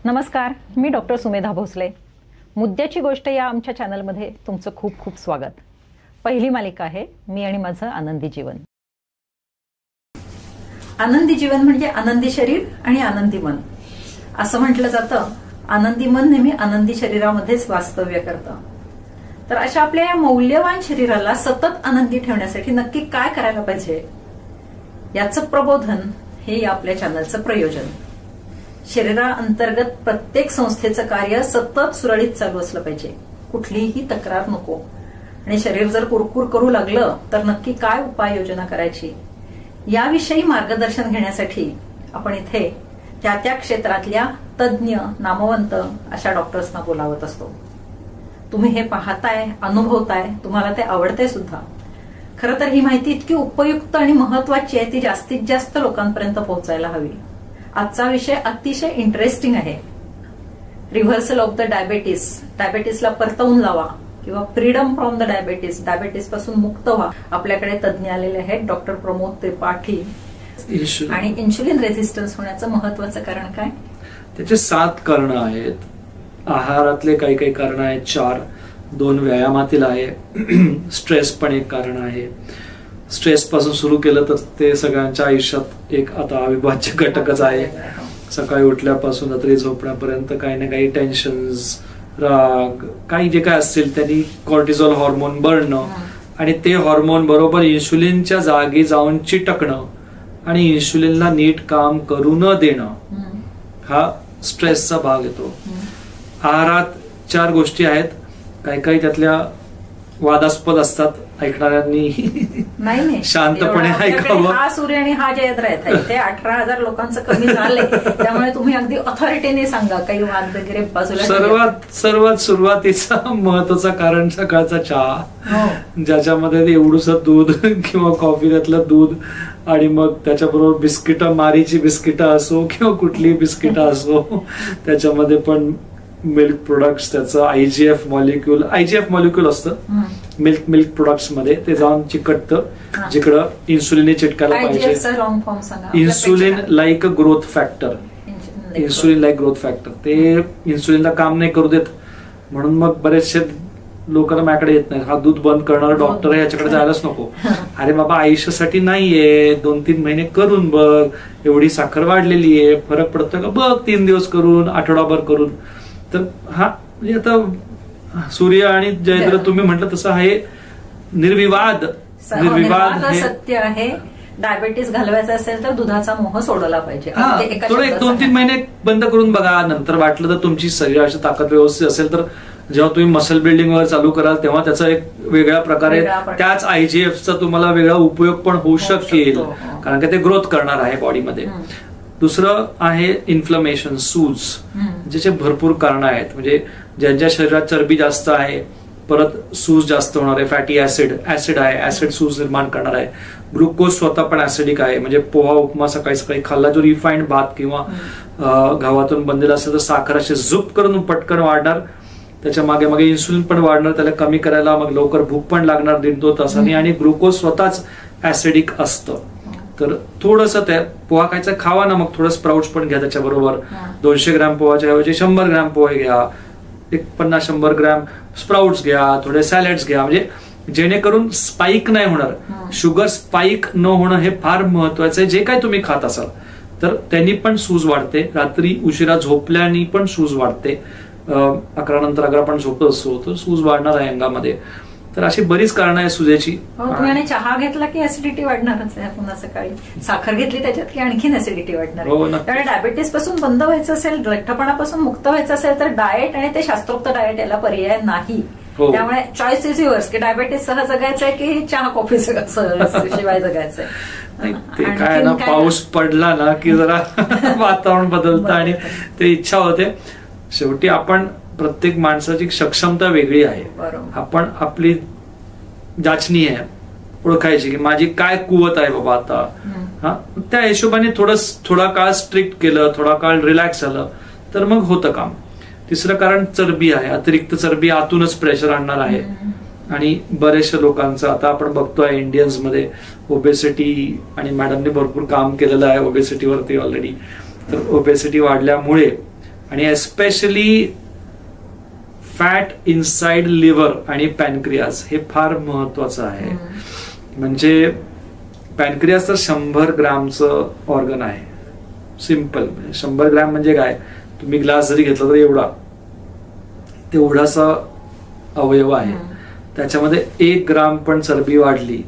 नमस्कार, मी डॉक्टर सुमेधा भोसले. मुद्द्याची गोष्ट या आमच्या चॅनलमध्ये तुमचं खूप खूप स्वागत. पहिली मालिका आहे मी आणि माझं आनंदी जीवन. आनंदी जीवन म्हणजे आनंदी शरीर आणि आनंदी मन असं म्हटलं जातं. आनंदी मन नेहमी आनंदी शरीरामध्येच वास्तव्य करतं. तर अशा आपल्या या मौल्यवान शरीराला सतत आनंदी ठेवण्यासाठी नक्की काय करायला पाहिजे याचं प्रबोधन हे या आपल्या चॅनलचं प्रयोजन. शरीराअंतर्गत प्रत्येक संस्थेचं कार्य सतत सुरळीत चालू असलं पाहिजे, कुठलीही तक्रार नको. आणि शरीर जर कुरकुर करू लागलं तर नक्की काय उपाययोजना करायची याविषयी मार्गदर्शन घेण्यासाठी आपण इथे त्या त्या क्षेत्रातल्या तज्ज्ञ नामवंत अशा डॉक्टर्सना बोलावत असतो. तुम्ही हे पाहताय, अनुभवताय, तुम्हाला ते आवडते सुद्धा. खरं तर ही माहिती इतकी उपयुक्त आणि महत्वाची आहे, ती जास्तीत जास्त लोकांपर्यंत पोहोचायला हवी. आजचा विषय अतिशय इंटरेस्टिंग आहे. रिव्हर्सल ऑफ द डायबेटीस, डायबेटीसला परतवून लावा किंवा freedom from the diabetes, diabetes पासून मुक्त व्हा. आपल्याकडे तज्ज्ञ आलेले आहेत डॉक्टर प्रमोद त्रिपाठी. आणि इन्शुलिन रेझिस्टन्स होण्याचं महत्वाचं कारण काय? त्याचे 7 कारण आहेत. आहारातले काही काही कारण आहेत, 4. 2 व्यायामातील आहे. स्ट्रेस पण एक कारण आहे. स्ट्रेस पासून सुरू केलं तर ते सगळ्यांच्या आयुष्यात एक आता अविभाज्य घटकच आहे. सकाळी उठल्यापासून रात्री झोपण्यापर्यंत काही ना काही टेन्शन्स, राग, काही जे काय असतील त्यांनी कॉर्टिझॉल हॉर्मोन बनणं आणि ते हॉर्मोन बरोबर इन्शुलिनच्या जागी जाऊन चिटकणं आणि इन्शुलिनला नीट काम करू न देणं हा स्ट्रेसचा भाग येतो. आहारात 4 गोष्टी आहेत. काही काही त्यातल्या वादास्पद असतात, ऐकणाऱ्यांनी नाही शांतपणे ऐकावं. हा सूर्य आणि हा जयद्र आहेत. इथे 18,000 लोकांचं कमी झालंय, त्यामुळे तुम्ही अगदी ऑथॉरिटीने सांगा, काही वाद वगैरे बाजूला. सर्वात सुरुवातीचा महत्वाचा कारण सकाळचा चहा, ज्याच्यामध्ये एवढूसं दूध किंवा कॉफी त्यातलं दूध आणि मग त्याच्याबरोबर बिस्किटं, मारीची बिस्किटं असो किंवा कुठलीही बिस्किटं असो, त्याच्यामध्ये पण मिल्क प्रोडक्ट्स, त्याचं आयजीएफ मॉलिक्यूल असतं मिल्क प्रोडक्ट्स मध्ये, ते जाऊन चिकटतं जिकडं इन्सुलिन चिटकायला पाहिजे. Insulin like a growth factor, ते इन्सुलिनला काम नाही करू देत. म्हणून मग बरेचसे लोकांना माझ्याकडे येत नाही. हा दूध बंद करणारा डॉक्टर आहे, याच्याकडे जायलाच नको. अरे बाबा, आयुष्यासाठी नाहीये, 2-3 महिने करून बघ, एवढी साखर वाढलेली आहे, फरक पडतो का बघ, 3 दिवस करून, आठवडाभर करून. तर हा म्हणजे आता सूर्य आणि जयद्र तुम्ही म्हटलं तसं आहे. निर्विवाद सत्य आहे. डायबेटीस घालवायचं असेल तर दुधाचा मोह सोडला पाहिजे. थोडं 1-2-3 महिने बंद करून बघा. नंतर वाटलं तर तुमची शरीराची ताकद व्यवस्थित असेल तर जेव्हा तुम्ही मसल बिल्डिंग वर चालू कराल तेव्हा त्याचा एक वेगळ्या प्रकारे त्याच आयजीएफचा तुम्हाला वेगळा उपयोग पण होऊ शकेल, कारण की ते ग्रोथ करणार आहे बॉडीमध्ये. दुसरं आहे इन्फ्लमेशन, सूज, ज्याचे भरपूर कारण आहेत. म्हणजे ज्यांच्या शरीरात चरबी जास्त आहे, परत सूज जास्त होणार आहे. फॅटी ऍसिड आहे, ऍसिड सूज निर्माण करणार आहे. ग्लुकोज स्वतः पण ऍसिडिक आहे. म्हणजे पोहा उपमा सकाळी सकाळी खाल्ला, जो रिफाईंड भात किंवा गव्हातून बनलेला असेल तर साखर असे झुप करून पटकन वाढणार. त्याच्या मागे मागे इन्सुलिन पण वाढणार, त्याला कमी करायला मग लवकर भूक पण लागणार 1-2 तासांनी. आणि ग्लुकोज स्वतःच ऍसिडिक असतं. तर थोडंसं त्या पोहा खायचा खावा ना, मग थोडं स्प्राउट्स पण घ्या त्याच्याबरोबर. 200 ग्रॅम पोहाच्या ऐवजी 100 ग्रॅम पोहे घ्या, 50-100 ग्रॅम स्प्राउट्स घ्या, थोडे सॅलड्स घ्या. म्हणजे जेणेकरून स्पाइक नाही होणार. शुगर स्पाइक न होणं हे फार महत्वाचं आहे. जे काय तुम्ही खात असाल तर त्यांनी पण सूज वाढते. रात्री उशिरा झोपल्याने पण सूज वाढते. 11 नंतर अगर आपण झोपत असतो तर सूज वाढणार आहे अंगामध्ये. तर अशी बरीच कारणं आहे सुजेची. आणि चहा घेतला की ऍसिडिटी वाढणारच आहे. पुन्हा सकाळी साखर घेतली त्याच्यात की आणखीन ऍसिडिटी वाढणार. त्यामुळे डायबेटीस पासून बंद व्हायचं असेल, लठ्ठपणापासून मुक्त व्हायचं असेल तर डाएट आणि ते शास्त्रोक्त डाएट याला पर्याय नाही. त्यामुळे चॉईस इज युअर्स की डायबेटीस सह जगायचंय की चहा कॉफी शिवाय जगायचंय. ते काय ना, पाऊस पडला ना की जरा वातावरण बदलतं आणि ते इच्छा होते. शेवटी आपण प्रत्येक माणसाची सक्षमता वेगळी आहे. आपण आपली जाचणी आहे ओळखायची की माझी काय कुवत आहे बाबा आता. त्या हिशोबाने थोडा काळ स्ट्रिक्ट केलं, थोडा काळ रिलॅक्स झालं तर मग होतं काम. तिसरं कारण चरबी आहे. अतिरिक्त चरबी आतूनच प्रेशर आणणार आहे. आणि बरेचशा लोकांचं आता आपण बघतोय इंडियन्स मध्ये ओबेसिटी, आणि मॅडमने भरपूर काम केलेलं आहे ओबेसिटीवरती ऑलरेडी. तर ओबेसिटी वाढल्यामुळे आणि एस्पेशली फॅट इनसाइड लिव्हर आणि पॅनक्रियाज हे फार महत्वाचं आहे. म्हणजे पॅनक्रियाज तर 100 ग्रामचं ऑर्गन आहे. सिम्पल, 100 ग्रॅम म्हणजे काय, तुम्ही ग्लास जरी घेतला तर तेवढासा अवयव आहे. त्याच्यामध्ये 1 ग्राम पण चरबी वाढली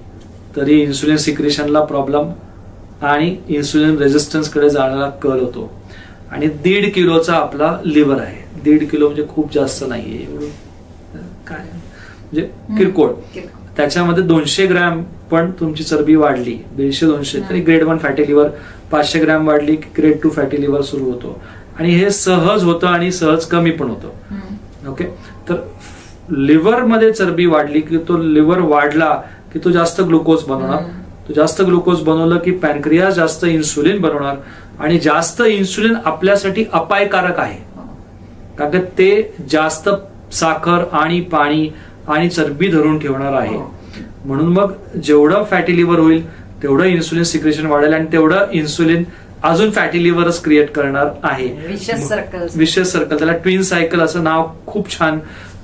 तरी इन्सुलिन सिक्रेशनला प्रॉब्लेम आणि इन्सुलिन रेजिस्टन्स कडे जाणारा कल होतो. आणि 1.5 किलोचा आपला लिव्हर आहे. 1.5 किलो म्हणजे खूप जास्त नाहीये, एवढं काय म्हणजे किरकोळ. त्याच्यामध्ये 200 ग्रॅम पण तुमची चरबी वाढली, 150-200 तरी ग्रेड 1 फॅटी लिव्हर, 500 ग्रॅम वाढली की ग्रेड 2 फॅटी लिव्हर सुरू होतो. आणि हे सहज होतं आणि सहज कमी पण होतं. ओके, तर लिव्हर मध्ये चरबी वाढली की तो लिव्हर वाढला की तो जास्त ग्लुकोज बनवणार. तो जास्त ग्लुकोज बनवलं की पॅनक्रियाज जास्त इन्सुलिन बनवणार आणि जास्त इन्सुलिन आपल्यासाठी अपायकारक आहे, कारण ते जास्त साखर आणि पाणी आणि चरबी धरून ठेवणार आहे. म्हणून मग जेवढं फॅटी लिव्हर होईल तेवढं इन्सुलिन सिक्रेशन वाढेल आणि तेवढं इन्सुलिन अजून फॅटी लिव्हरच क्रिएट करणार आहे. विशेष सर्कल, त्याला ट्विन सायकल असं नाव खूप छान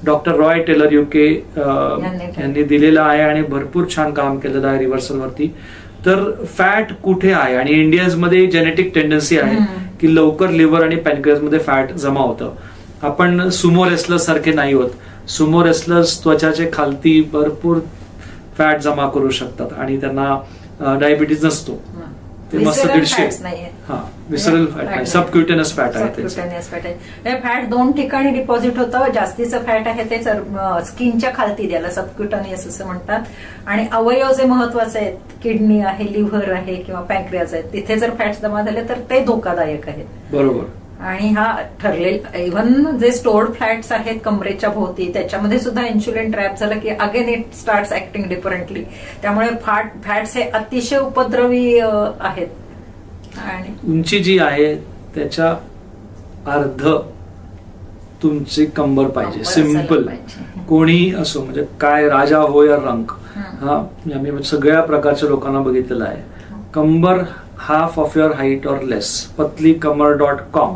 डॉक्टर रॉय टेलर UK यांनी दिलेलं आहे आणि भरपूर छान काम केलेलं आहे रिव्हर्सल वरती. तर फॅट कुठे आहे, आणि इंडियन्स मध्ये जेनेटिक टेंडन्सी आहे की लवकर लिव्हर आणि पॅनक्रियाज मध्ये फॅट जमा होतं. आपण सुमो रेसलर्स सारखे नाही होत. सुमो रेसलर्स त्वचाचे खालती भरपूर फॅट जमा करू शकतात आणि त्यांना डायबिटीज नसतो. ते मस्त 150 विसरल फॅट, सबक्युटेनस फॅट आहे. फॅट 2 ठिकाणी डिपॉझिट होतं. जास्तीचं फॅट आहे ते स्किनच्या खालती, त्याला सबक्युटेनियस असं म्हणतात. आणि अवयव जे महत्वाचे आहेत, किडनी आहे, लिव्हर आहे किंवा पॅनक्रियाज आहे, तिथे जर फॅट जमा झाले तर ते धोकादायक आहेत. बरोबर. आणि हा ठरलेला इव्हन जे स्टोर्ड फॅट्स आहेत कमरेच्या भोवती, त्याच्यामध्ये सुद्धा इन्शुलिन ट्रॅप झालं की again it starts acting differently. त्यामुळे फॅट्स हे अतिशय उपद्रवी आहेत. आणि उंची जी आहे त्याच्या अर्ध तुमची कंबर पाहिजे. सिंपल, कोणी असो, म्हणजे काय राजा हो या रंक, आम्ही सगळ्या प्रकारच्या लोकांना बघितलेलं आहे. कंबर half of your height or less, patlikkamar.com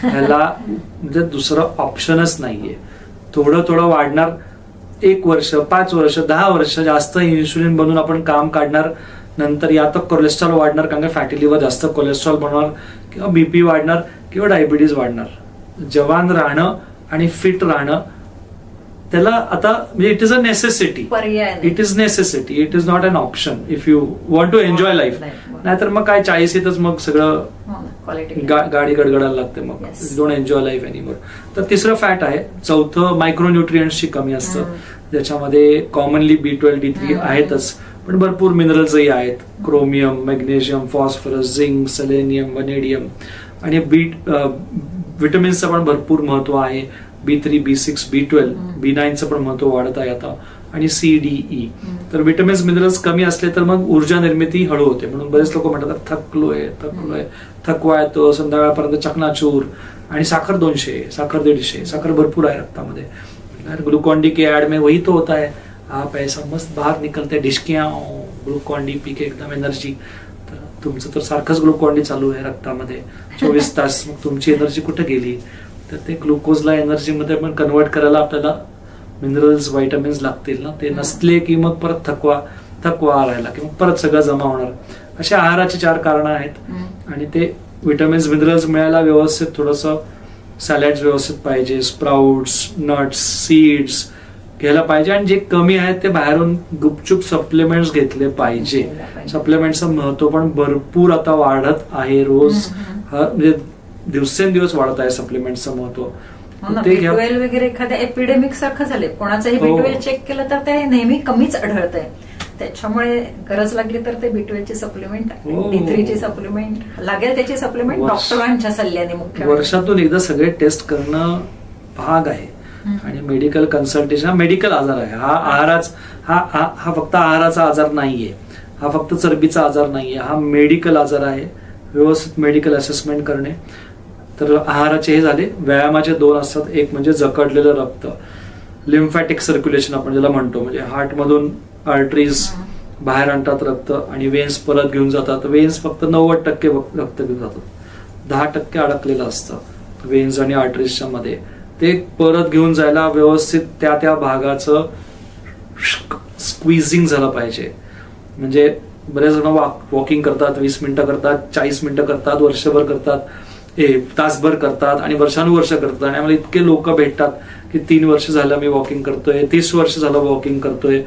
ह्याला म्हणजे दुसरं ऑप्शनच नाहीये. थोडं वाढणार, 1 वर्ष, 5 वर्ष, 10 वर्ष जास्त इन्सुलिन बनवून आपण काम काढणार. नंतर या तर कोलेस्ट्रॉल वाढणार, कारण फॅटी लिव्हर जास्त कोलेस्ट्रॉल बनवणार, किंवा BP वाढणार किंवा डायबिटीज वाढणार. जवान राहणं आणि फिट राहणं त्याला आता म्हणजे it is a necessity. It is necessity, it is not an option if you want to enjoy life. नाहीतर मग काय 40 मग सगळं गाडी गडगडायला लागते, मग डोंट एन्जॉय लाईफ एनिमोर. तर तिसरं फॅट आहे. चौथं मायक्रोन्यूट्रियंट्सची कमी असतं, ज्याच्यामध्ये कॉमनली B12, D3 आहेतच, पण भरपूर मिनरल्सही आहेत. Chromium, magnesium, phosphorus, zinc, selenium, vanadium. आणि विटॅमिन्सचं पण भरपूर महत्व आहे. B3, B6, B12, B9चं पण महत्व वाढत आहे आता, आणि C, D, E. तर विटॅमिन्स मिनरल्स कमी असले तर मग ऊर्जा निर्मिती हळू होते. म्हणून बरेच लोक म्हणतात थकलोय, थकवा येतो, संध्याकाळपर्यंत चकनाचूर. आणि साखर 200, साखर 150, साखर भरपूर आहे रक्तामध्ये. ग्लुकॉन डी के ऍड में वही तो होता है, आप ऐसा मस्त बाहर निकलते डिस्किया, ग्लुकॉन डी पी के एकदम एनर्जी. तर तुमचं तर सारखंच ग्लुकॉन डी चालू आहे रक्तामध्ये 24 तास. मग तुमची एनर्जी कुठे गेली? तर ते ग्लुकोजला एनर्जीमध्ये पण कन्वर्ट करायला आपल्याला मिनरल्स, व्हायटमिन्स लागतील ना. ते नसले की मग परत थकवा राहिला की मग परत सगळं जमा होणार. अशा आहाराची 4 कारणं आहेत. आणि ते विटॅमिन्स, मिनरल्स मिळायला व्यवस्थित थोडंसं सॅलॅड्स व्यवस्थित पाहिजे, स्प्राउट्स, नट्स, सीड्स घ्यायला पाहिजे. आणि जे कमी आहेत ते बाहेरून गुपचूप सप्लिमेंट्स घेतले पाहिजे. सप्लिमेंटचं महत्व पण भरपूर आता वाढत आहे. रोज म्हणजे दिवसेंदिवस वाढत आहे सप्लिमेंटचं महत्व. B12 वगैरे एखाद्या एपिडेमिक सारखं झाले, कोणाचंही B12 चेक केलं तर ते नेहमी कमीच आढळत आहे. त्याच्यामुळे गरज लागली तर ते B12 ची सप्लिमेंट, D3 ची सप्लिमेंट लागेल, त्याची सप्लिमेंट डॉक्टरांच्या सल्ल्याने. मुख्य वर्षातून एकदा सगळे टेस्ट करणं भाग आहे. आणि मेडिकल कन्सल्टेशन हा मेडिकल आजार आहे. हा फक्त आहाराचा आजार नाहीये, हा फक्त चरबीचा आजार नाहीये, हा मेडिकल आजार आहे. व्यवस्थित मेडिकल असेसमेंट करणे. तर आहाराचे हे झाले. व्यायामाचे 2 असतात. एक म्हणजे जकडलेलं रक्त, लिम्फॅटिक सर्क्युलेशन आपण ज्याला म्हणतो, म्हणजे हार्टमधून आर्टरीज बाहेर आणतात रक्त आणि वेन्स परत घेऊन जातात. वेन्स फक्त 90% रक्त घेऊन जातात, 10% अडकलेलं असतं. वेन्स आणि आर्टरीजच्या मध्ये, ते परत घेऊन जायला व्यवस्थित त्या भागाचं स्क्वीजिंग झालं पाहिजे. म्हणजे बरेच जण वॉकिंग करतात, 20 मिनिटं करतात, 40 मिनिटं करतात, वर्षभर करतात, तासभर करतात आणि वर्षानुवर्ष करतात. आणि आम्हाला इतके लोक भेटतात की 3 वर्ष झालं मी वॉकिंग करतोय, 30 वर्ष झालं वॉकिंग करतोय,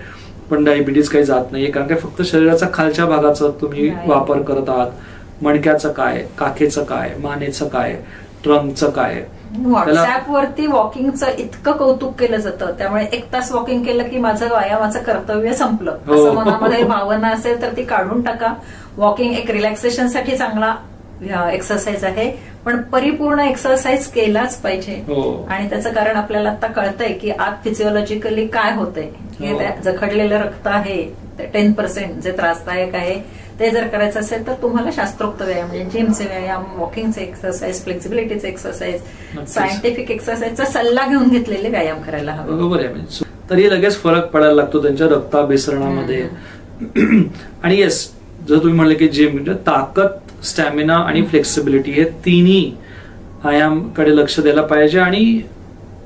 पण डायबिटीज काही जात नाहीये. कारण काय फक्त शरीराचा खालच्या भागाचा तुम्ही वापर करत आहात. मणक्याचं काय, काखेचं काय, मानेचं काय, ट्रंकचं काय. व्हॉट्सअपवरती वॉकिंगचं इतकं कौतुक केलं जातं, त्यामुळे 1 तास वॉकिंग केलं की माझं व्यायामाचं कर्तव्य संपलं असं मनामध्ये भावना असेल तर ती काढून टाका. वॉकिंग एक रिलॅक्सेशन साठी चांगला एक्सरसाइज आहे, पण परिपूर्ण एक्सरसाइज केलाच पाहिजे. आणि त्याचं कारण आपल्याला आता कळतंय की आत फिजिओलॉजिकली काय होतंय. हे जखडलेलं रक्त आहे 10% जे त्रासदायक आहे, ते जर करायचं असेल तर तुम्हाला शास्त्रोक्त व्यायाम म्हणजे जिमचे व्यायाम, वॉकिंगचे एक्सरसाइज, फ्लेक्सिबिलिटीचे एक्सरसाइज, सायंटिफिक एक्सरसाइजचा सल्ला घेऊन घेतलेले व्यायाम करायला हवे. बरोबर आहे. तरी लगेच फरक पडायला लागतो त्यांच्या रक्ताभिसरणामध्ये. आणि येस, जर तुम्ही म्हणले की जिम म्हणजे ताकद, स्टॅमिना आणि फ्लेक्सिबिलिटी हे तिन्ही आयामकडे लक्ष द्यायला पाहिजे आणि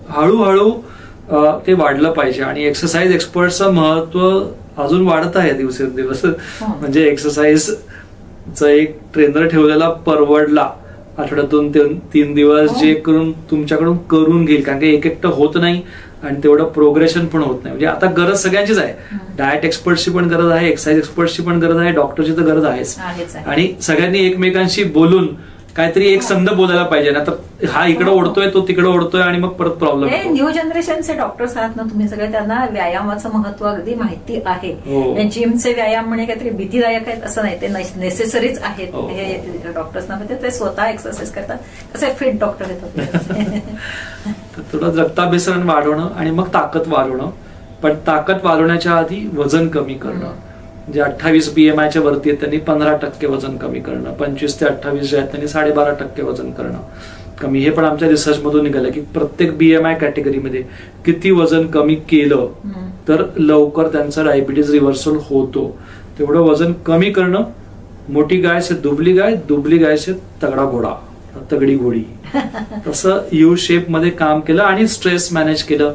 हळूहळू ते वाढलं पाहिजे. आणि एक्सरसाइज एक्सपर्टचं महत्व अजून वाढत आहे दिवसेंदिवस. म्हणजे एक्सरसाइजचा एक ट्रेनर ठेवलेला परवडला, आठवड्यातून 3 दिवस जे करून तुमच्याकडून करून घेईल. कारण की एकटं होत नाही आणि तेवढं प्रोग्रेशन पण होत नाही. म्हणजे आता गरज सगळ्यांचीच आहे. डाएट एक्सपर्टची पण गरज आहे, एक्सरसाइज एक्सपर्टची पण गरज आहे, डॉक्टरची तर गरज आहेच. आणि सगळ्यांनी एकमेकांशी बोलून काहीतरी एक संध बोलायला पाहिजे ना, तर हा इकडे ओढतोय तो तिकडे ओढतोय आणि मग परत प्रॉब्लेम. न्यू जनरेशनचे डॉक्टर्स आहात ना तुम्ही सगळे, त्यांना व्यायामाचं महत्व अगदी माहिती आहे. जिमचे व्यायाम म्हणजे काहीतरी भीतीदायक आहेत असं नाही, ते नेसेसरीच आहेत. हे डॉक्टर्सना माहिती, ते स्वतः एक्सरसाइज करतात. कसे फिट डॉक्टर आहेत. थोडं रक्ताभिसरण वाढवणं आणि मग ताकद वाढवणं. पण ताकद वाढवण्याच्या आधी वजन कमी करणं. जे 28 BMIच्या वरती आहेत त्यांनी 15% वजन कमी करणं, 25 ते 28 जे आहेत त्यांनी 12.5% वजन करणं कमी. हे पण आमच्या रिसर्चमधून निघालं की प्रत्येक BMI कॅटेगरीमध्ये किती वजन कमी केलं तर लवकर त्यांचा डायबिटीज रिव्हर्सल होतो. तेवढं वजन कमी करणं. मोठी गाय से दुबली गाय, दुबली गाय से तगडा घोडा, तगडी घोडी, तसं यू शेप मध्ये काम केलं आणि स्ट्रेस मॅनेज केलं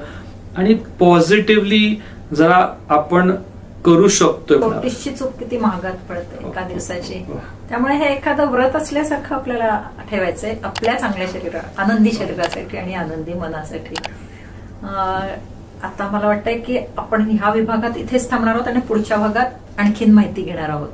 आणि पॉझिटिव्हली जरा आपण करू शकतो. कोटीची चूक किती महागात पडते एका दिवसाची. त्यामुळे हे एखादं व्रत असल्यासारखं आपल्याला ठेवायचंय आपल्या चांगल्या शरीरात, आनंदी शरीरासाठी आणि आनंदी मनासाठी. आता मला वाटतंय की आपण ह्या विभागात इथेच थांबणार आहोत आणि पुढच्या भागात आणखीन माहिती घेणार आहोत.